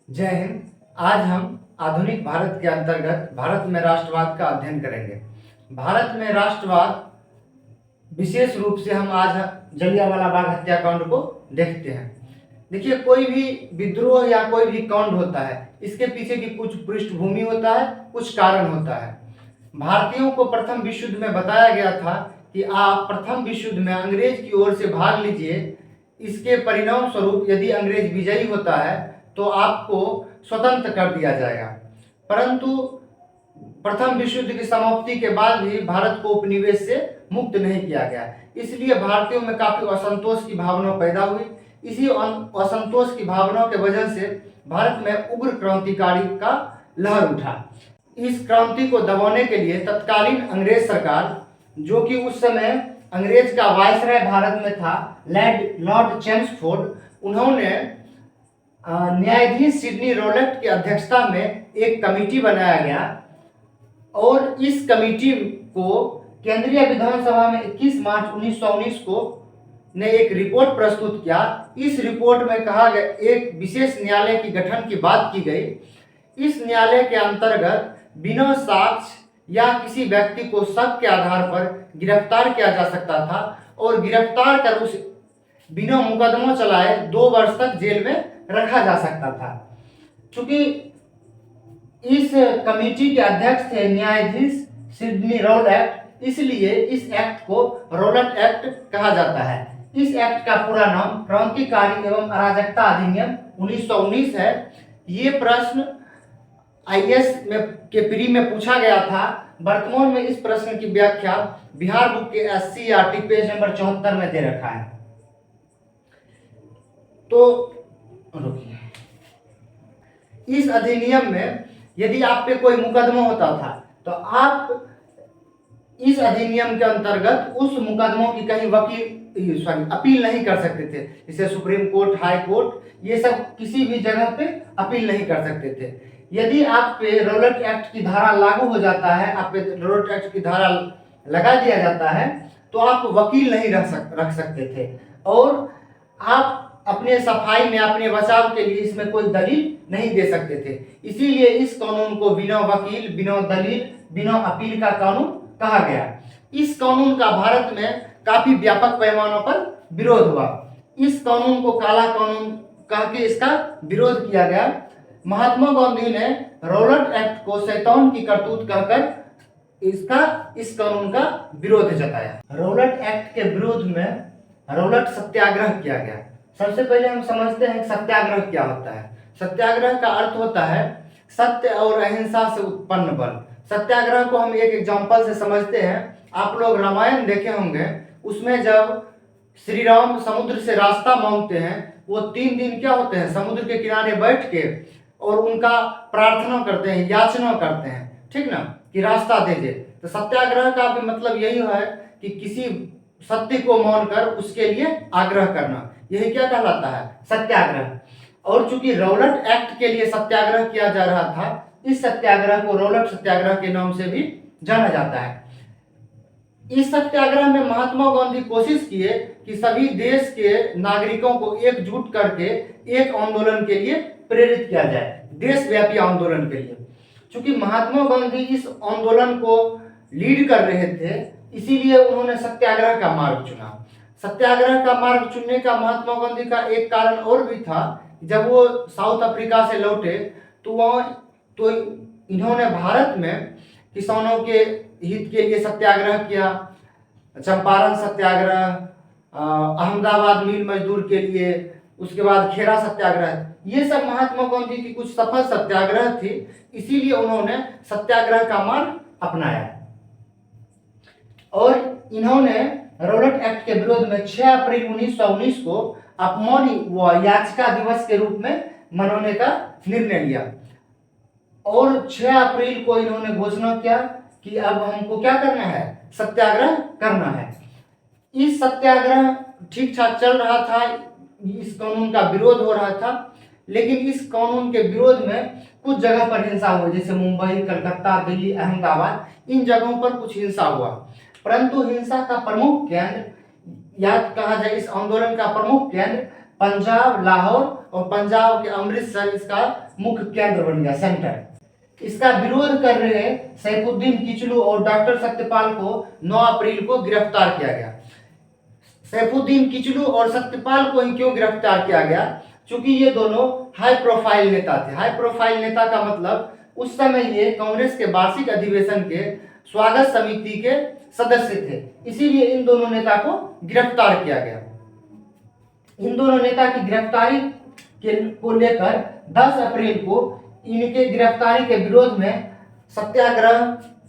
जय हिंद। आज हम आधुनिक भारत के अंतर्गत भारत में राष्ट्रवाद का अध्ययन करेंगे। भारत में राष्ट्रवाद विशेष रूप से हम आज जलियांवाला बाग हत्याकांड को देखते हैं। देखिए, कोई भी विद्रोह या कोई भी कांड होता है, इसके पीछे की कुछ पृष्ठभूमि होता है, कुछ कारण होता है। भारतीयों को प्रथम विश्व युद्ध में बताया गया था कि आप प्रथम विश्व युद्ध में अंग्रेज की ओर से भाग लीजिए। इसके परिणाम स्वरूप यदि अंग्रेज विजयी होता है तो आपको स्वतंत्र कर दिया जाएगा। परंतु प्रथम विश्व युद्ध की समाप्ति के बाद भी भारत को उपनिवेश से मुक्त नहीं किया गया, इसलिए भारतीयों में काफी असंतोष की भावना पैदा हुई। इसी असंतोष की भावनाओं के वजह से भारत में उग्र क्रांतिकारी का लहर उठा। इस क्रांति को दबाने के लिए तत्कालीन अंग्रेज सरकार, जो कि उस समय अंग्रेज का वायसराय भारत में था, लॉर्ड चेम्सफोर्ड, उन्होंने न्यायाधीश सिडनी रॉलेट की अध्यक्षता में एक कमेटी बनाया गया और इस कमेटी को केंद्रीय विधानसभा में 21 मार्च 1919 को ने एक रिपोर्ट प्रस्तुत किया। इस रिपोर्ट में कहा गया, एक विशेष न्यायालय की गठन की बात की गई। इस न्यायालय के अंतर्गत बिना साक्ष्य या किसी व्यक्ति को शक के आधार पर गिरफ्तार किया जा सकता था और गिरफ्तार कर उस बिना मुकदमा चलाए 2 वर्ष तक जेल में रखा जा सकता था। चूंकि इस कमेटी के अध्यक्ष थे न्यायाधीश सिडनी रॉलेट, इसलिए इस एक्ट को रॉलेट एक्ट कहा जाता है। इस एक्ट का पूरा नाम क्रांतिकारी एवं अराजकता अधिनियम 1919 है। ये प्रश्न आईएएस में के प्री में पूछा गया था। वर्तमान में इस प्रश्न की व्याख्या बिहार बुक के SCERT पेज नंबर 74 में दे रखा है। तो रुकिए, इस अधिनियम में यदि आप पे कोई मुकदमा होता था तो आप इस अधिनियम के अंतर्गत उस मुकदमों की कहीं अपील नहीं कर सकते थे। जैसे सुप्रीम कोर्ट, हाई कोर्ट, ये सब किसी भी जगह पे अपील नहीं कर सकते थे। यदि आप पे रॉलेट एक्ट की धारा लागू हो जाता है, आप पे रॉलेट एक्ट की धारा लगा दिया जाता है, तो आप वकील नहीं रख सकते थे और आप अपने सफाई में, अपने बचाव के लिए इसमें कोई दलील नहीं दे सकते थे। इसीलिए इस कानून को बिना वकील, बिना दलील, बिना अपील का कानून कहा गया। इस कानून का भारत में काफी व्यापक पैमानों पर विरोध हुआ। इस कानून को काला कानून कह के इसका विरोध किया गया। महात्मा गांधी ने रॉलेट एक्ट को शैतान की करतूत कहकर इस कानून का विरोध जताया। रॉलेट एक्ट के विरोध में रॉलेट सत्याग्रह किया गया। सबसे पहले हम समझते हैं कि सत्याग्रह क्या होता है। सत्याग्रह का अर्थ होता है सत्य और अहिंसा से उत्पन्न बल। सत्याग्रह को हम एक एग्जांपल से समझते हैं। आप लोग रामायण देखे होंगे, उसमें जब श्री राम समुद्र से रास्ता मांगते हैं, वो 3 दिन क्या होते हैं, समुद्र के किनारे बैठ के और उनका प्रार्थना करते हैं, याचना करते हैं, ठीक ना, कि रास्ता दे दे। तो सत्याग्रह का भी मतलब यही है कि किसी सत्य को मानकर उसके लिए आग्रह करना, यही क्या कहलाता है, सत्याग्रह। और चूंकि रॉलेट एक्ट के लिए सत्याग्रह किया जा रहा था, इस सत्याग्रह को रॉलेट सत्याग्रह के नाम से भी जाना जाता है। इस सत्याग्रह में महात्मा गांधी कोशिश किए कि सभी देश के नागरिकों को एकजुट करके एक आंदोलन के लिए प्रेरित किया जाए, देशव्यापी आंदोलन के लिए। चूंकि महात्मा गांधी इस आंदोलन को लीड कर रहे थे, इसीलिए उन्होंने सत्याग्रह का मार्ग चुना। सत्याग्रह का मार्ग चुनने का महात्मा गांधी का एक कारण और भी था। जब वो साउथ अफ्रीका से लौटे तो इन्होंने भारत में किसानों के हित के लिए सत्याग्रह किया। चंपारण सत्याग्रह, अहमदाबाद मिल मजदूर के लिए, उसके बाद खेड़ा सत्याग्रह, ये सब महात्मा गांधी की कुछ सफल सत्याग्रह थी। इसीलिए उन्होंने सत्याग्रह का मार्ग अपनाया और इन्होंने रॉलेट एक्ट के विरोध में 6 अप्रैल 1919 को अपमान व याचिका दिवस के रूप में मनाने का निर्णय लिया और 6 अप्रैल को इन्होंने घोषणा किया कि अब हमको क्या करना है, सत्याग्रह करना है। इस सत्याग्रह ठीक ठाक चल रहा था, इस कानून का विरोध हो रहा था, लेकिन इस कानून के विरोध में कुछ जगह पर हिंसा हुई, जैसे मुंबई, कलकत्ता, दिल्ली, अहमदाबाद, इन जगहों पर कुछ हिंसा हुआ। परंतु हिंसा का प्रमुख केंद्र, या कहा जाए इस आंदोलन का प्रमुख केंद्र पंजाब, लाहौर और पंजाब के अमृतसर इसका मुख्य केंद्र बन गया, सेंटर। इसका विरोध कर रहे सैफुद्दीन किचलू और डॉक्टर सत्यपाल को 9 अप्रैल को गिरफ्तार किया गया। सैफुद्दीन किचलू और सत्यपाल को क्यों गिरफ्तार किया गया? क्योंकि ये दोनों हाई प्रोफाइल नेता थे। हाई प्रोफाइल नेता का मतलब उस समय ये कांग्रेस के वार्षिक अधिवेशन के स्वागत समिति के सदस्य थे, इसीलिए इन दोनों नेता को गिरफ्तार किया गया। इन दोनों नेता की गिरफ्तारी को लेकर 10 अप्रैल को इनके गिरफ्तारी के विरोध में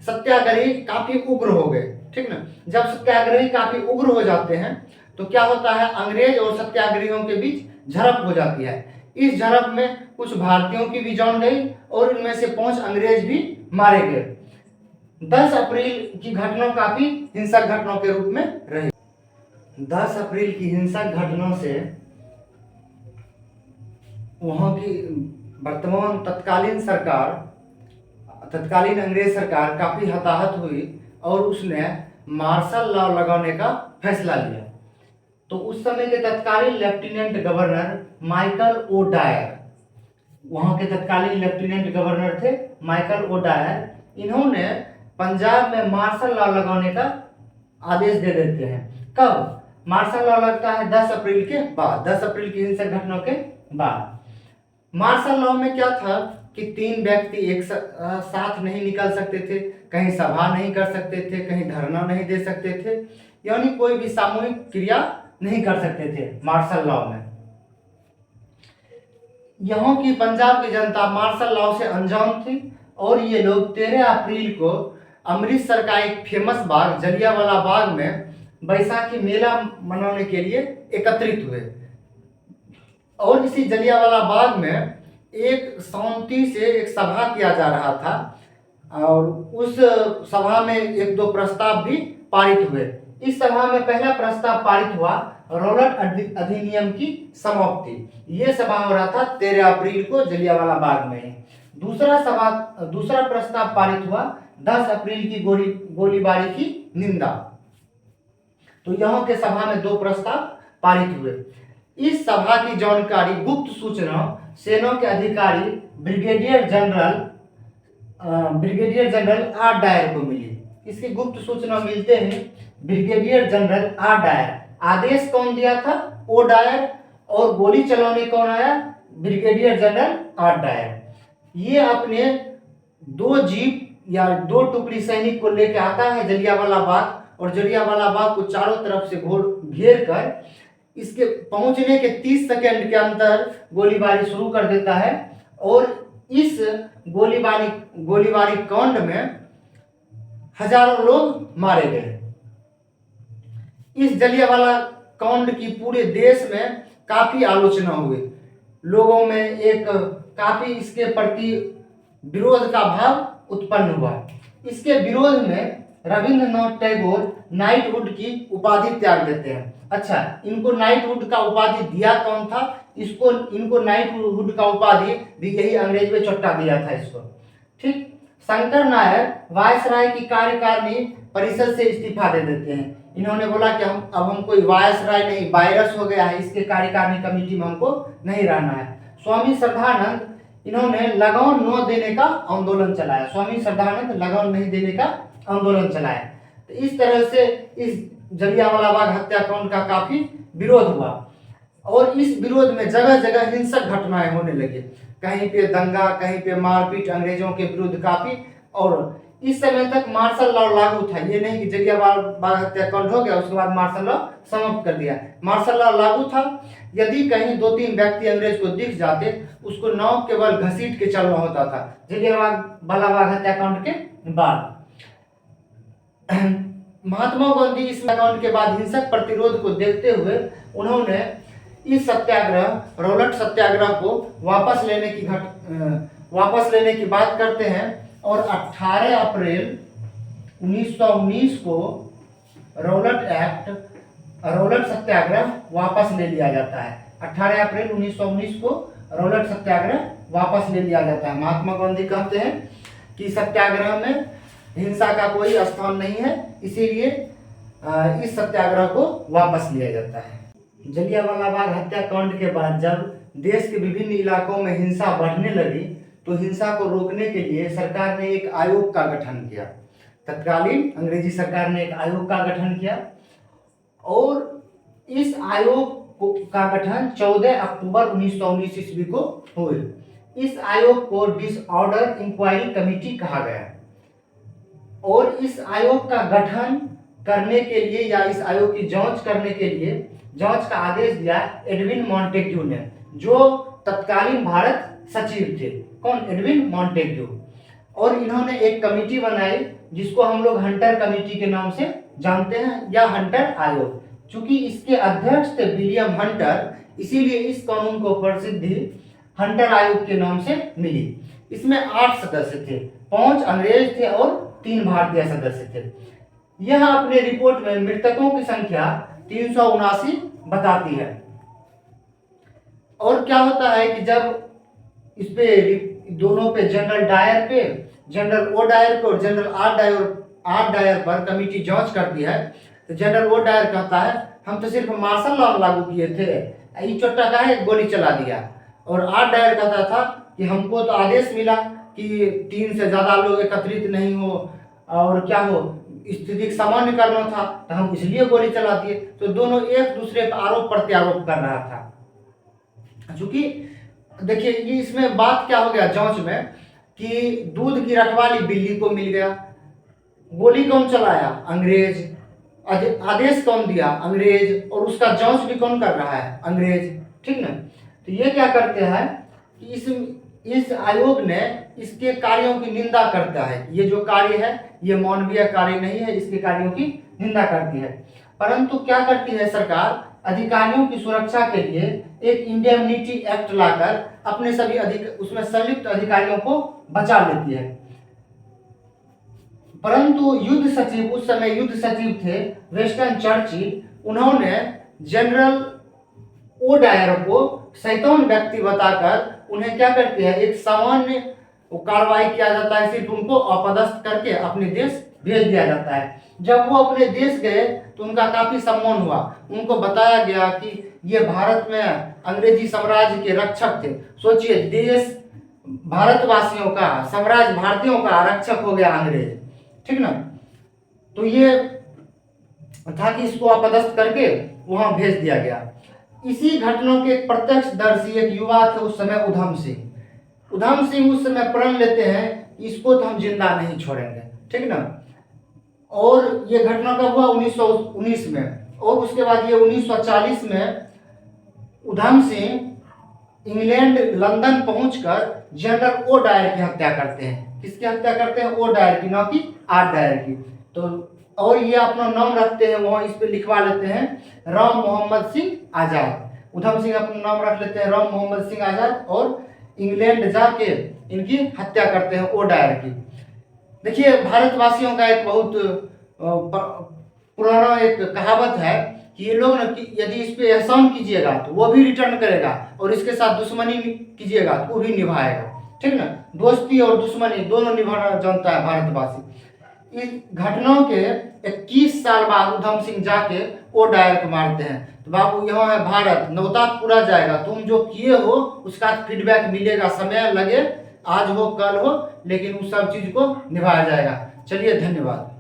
सत्याग्रही काफी उग्र हो गए। ठीक ना, जब सत्याग्रही काफी उग्र हो जाते हैं तो क्या होता है, अंग्रेज और सत्याग्रहियों के बीच झड़प हो जाती है। इस झड़प में कुछ भारतीयों की भी जान गई और इनमें से 5 अंग्रेज भी मारे गए। 10 अप्रैल की घटना काफी हिंसक घटनाओं के रूप में रही। 10 अप्रैल की हिंसक घटनाओं से वहां की वर्तमान तत्कालीन अंग्रेज सरकार काफी हताहत हुई और उसने मार्शल लॉ लगाने का फैसला लिया। तो उस समय के तत्कालीन lieutenant governor Michael O'Dwyer, वहां के तत्कालीन लेफ्टिनेंट गवर्नर थे माइकल ओ डायर। इन्होंने पंजाब में मार्शल लॉ लगाने का आदेश दे देते हैं। कब मार्शल लॉ लगता है? 10 अप्रैल के बाद, 10 अप्रैल की हिंसक घटना के बाद। मार्शल लॉ में क्या था कि 3 व्यक्ति एक साथ नहीं निकल सकते थे, कहीं सभा नहीं कर सकते थे, कहीं धरना नहीं दे सकते थे, यानी कोई भी सामूहिक क्रिया नहीं कर सकते थे मार्शल लॉ में। यहाँ की पंजाब की जनता मार्शल लॉ से अनजान थी और ये लोग 13 अप्रैल को अमृतसर का एक फेमस बाग जलियांवाला बाग में बैसाखी मेला मनाने के लिए एकत्रित हुए। और इसी जलियांवाला बाग में एक शांति से एक सभा किया जा रहा था और उस सभा में 1-2 प्रस्ताव भी पारित हुए। इस सभा में पहला प्रस्ताव पारित हुआ रौलट अधिनियम की समाप्ति। ये सभा हो रहा था 13 अप्रैल को जलियांवाला बाग में। दूसरा प्रस्ताव पारित हुआ 10 अप्रैल की गोलीबारी की निंदा। तो यहाँ के सभा में 2 प्रस्ताव पारित हुए। इस सभा की जानकारी गुप्त सूचना सेना के अधिकारी ब्रिगेडियर जनरल आर डायर को मिली। इसकी गुप्त सूचना मिलते हैं ब्रिगेडियर जनरल आर डायर। आदेश कौन दिया था? O'Dwyer. और गोली चलाने कौन आया? Brigadier general R Dyer. ये अपने 2 जीप या 2 टुकड़ी सैनिक को लेकर आता है जलियांवाला बाग और जलियांवाला बाग को चारों तरफ से घेर कर इसके पहुंचने के 30 सेकंड के अंदर गोलीबारी शुरू कर देता है। और इस गोलीबारी कांड में हजारों लोग मारे गए। इस जलियांवाला कांड की पूरे देश में काफी आलोचना हुई। लोगों में एक काफी इसके प्रति विरोध का भाव उत्पन्न हुआ। इसके विरोध में रविंद्रनाथ टैगोर नाइटहुड की उपाधि त्याग देते हैं। अच्छा, इनको नाइटहुड का उपाधि दिया कौन था? इनको नाइटहुड का उपाधि भी यही अंग्रेज में चट्टा दिया था इसको। ठीक, शंकर नायर वायसराय की कार्यकारिणी परिषद से इस्तीफा दे देते हैं। इन्होंने बोला कि हम कोई वायसराय नहीं, वायरस हो गया है, इसके कार्यकारिणी कमेटी में हमको नहीं रहना है। स्वामी श्रद्धानंद, इन्होंने लगान न देने का आंदोलन चलाया। स्वामी श्रद्धानंद लगान नहीं देने का आंदोलन चलाया। तो इस तरह से इस जलियांवाला बाग हत्याकांड का काफी विरोध हुआ और इस विरोध में जगह जगह हिंसक घटनाएं होने लगी। कहीं पे दंगा, कहीं पे मारपीट अंग्रेजों के विरुद्ध काफी। और इस समय तक मार्शल लॉ लागू था, ये नहीं कि जलियांवाला बाग हत्याकांड हो गया उसके बाद मार्शल लॉ समाप्त कर दिया। मार्शल लॉ लागू था। यदि कहीं 2-3 व्यक्ति अंग्रेज को दिख जाते, उसको नाव केवल घसीट के चलना होता था जलियांवाला बाग हत्याकांड के बाद। महात्मा गांधी इस हत्याकांड के बाद हिंसक प्रतिरोध को देखते हुए उन्होंने इस सत्याग्रह, रौलट सत्याग्रह को वापस लेने की बात करते हैं और 18 अप्रैल 1919 को रौलट सत्याग्रह वापस ले लिया जाता है। 18 अप्रैल 1919 को रौलट सत्याग्रह वापस ले लिया जाता है। महात्मा गांधी कहते हैं कि सत्याग्रह में हिंसा का कोई स्थान नहीं है, इसीलिए इस सत्याग्रह को वापस लिया जाता है। जलियांवाला बाग हत्याकांड के बाद जब देश के विभिन्न इलाकों में हिंसा बढ़ने लगी तो हिंसा को रोकने के लिए सरकार ने एक आयोग का गठन किया। तत्कालीन अंग्रेजी सरकार ने एक आयोग का गठन किया और इस आयोग का गठन 14 अक्टूबर 1919 ईस्वी को हुई। इस आयोग को डिसऑर्डर इंक्वायरी कमेटी कहा गया और इस आयोग का गठन करने के लिए या इस आयोग की जांच करने के लिए जांच का आदेश दिया एडविन मॉन्टेग्यू ने, जो तत्कालीन भारत सचिव थे। कौन? Edwin Montagu. और इन्होंने एक कमेटी बनाई जिसको हम लोग हंटर कमेटी के नाम से जानते हैं या हंटर आयोग। चूंकि इसके अध्यक्ष थे विलियम हंटर, इसीलिए इस कानून को प्रसिद्धि हंटर आयोग के नाम से मिली। इसमें 8 सदस्य थे, 5 अंग्रेज थे और 3 भारतीय सदस्य थे। यह अपने रिपोर्ट में मृतकों की संख्या 379 बताती है। और क्या होता है कि जब इस पे दोनों पे जनरल डायर पे, जनरल ओ डायर पे और जनरल आर डायर पर कमेटी जांच करती है तो जनरल ओ डायर कहता है हम तो सिर्फ मार्शल लॉ लागू किए थे, ये चोट्टा का है गोली चला दिया। और आर डायर कहता था कि हमको तो आदेश मिला कि 3 से ज़्यादा लोग एकत्रित नहीं हो और क्या हो स्थिति सामान्य करना था, तो हम इसलिए गोली चला दिए। तो दोनों एक दूसरे पर आरोप प्रत्यारोप कर रहा था। चूंकि देखिए ये इसमें बात क्या हो गया जांच में कि दूध की रखवाली बिल्ली को मिल गया, गोली कौन चलाया? अंग्रेज, आदेश कौन दिया? अंग्रेज, और उसका जांच भी कौन कर रहा है? अंग्रेज। ठीक ना? तो ये क्या करते हैं कि इस आयोग ने इसके कार्यों की निंदा करता है। ये जो कार्य है ये मानवीय कार्य नहीं है, इसके कार्यों की निंदा करती है। परंतु क्या करती है सरकार? अधिकारियों की सुरक्षा के लिए एक इंडेमनिटी एक्ट लाकर अपने सभी उसमें संलिप्त अधिकारियों को बचा लेती है। परंतु युद्ध सचिव, उस समय युद्ध सचिव थे वेस्टर्न चर्चिल, उन्होंने जनरल ओ डायर को शैतान व्यक्ति बताकर उन्हें क्या करते हैं एक सामान्य कार्रवाई किया जाता है, सिर्फ उनको अपदस्थ करके अपने देश भेज दिया जाता है। जब वो अपने देश गए तो उनका काफी सम्मान हुआ, उनको बताया गया कि ये भारत में अंग्रेजी साम्राज्य के रक्षक थे। सोचिए देश भारतवासियों का, साम्राज्य भारतीयों का रक्षक हो गया अंग्रेज। ठीक ना? तो ये था कि इसको अपदस्थ करके वहां भेज दिया गया। इसी घटना के एक प्रत्यक्षदर्शी एक युवा थे उस समय, उधम सिंह। उधम सिंह उस समय प्रण लेते हैं इसको तो हम जिंदा नहीं छोड़ेंगे। ठीक ना? और ये घटना कब हुआ? 1919 में। और उसके बाद ये 1940 में उधम सिंह इंग्लैंड लंदन पहुंचकर जनरल ओ डायर की हत्या करते हैं। किसकी हत्या करते हैं? ओ डायर की, ना कि आर डायर की। तो और ये अपना नाम रखते हैं, वहाँ इस पे लिखवा लेते हैं राम मोहम्मद सिंह आज़ाद। उधम सिंह अपना नाम रख लेते हैं राम मोहम्मद सिंह आज़ाद और इंग्लैंड जाके इनकी हत्या करते हैं ओ डायर की। देखिए भारतवासियों का एक बहुत पुराना एक कहावत है कि ये लोग ना यदि इस पे एहसान कीजिएगा तो वो भी रिटर्न करेगा और इसके साथ दुश्मनी कीजिएगा तो वो भी निभाएगा। ठीक ना? दोस्ती और दुश्मनी दोनों निभाना जानता है भारतवासी। इस घटना के 21 साल बाद उधम सिंह जाके ओ डायर को मारते हैं। तो बाबू यहाँ है भारत, नौतात पूरा जाएगा, तुम जो किए हो उसका फीडबैक मिलेगा, समय लगे, आज हो कल हो, लेकिन उस सब चीज को निभाया जाएगा। चलिए धन्यवाद।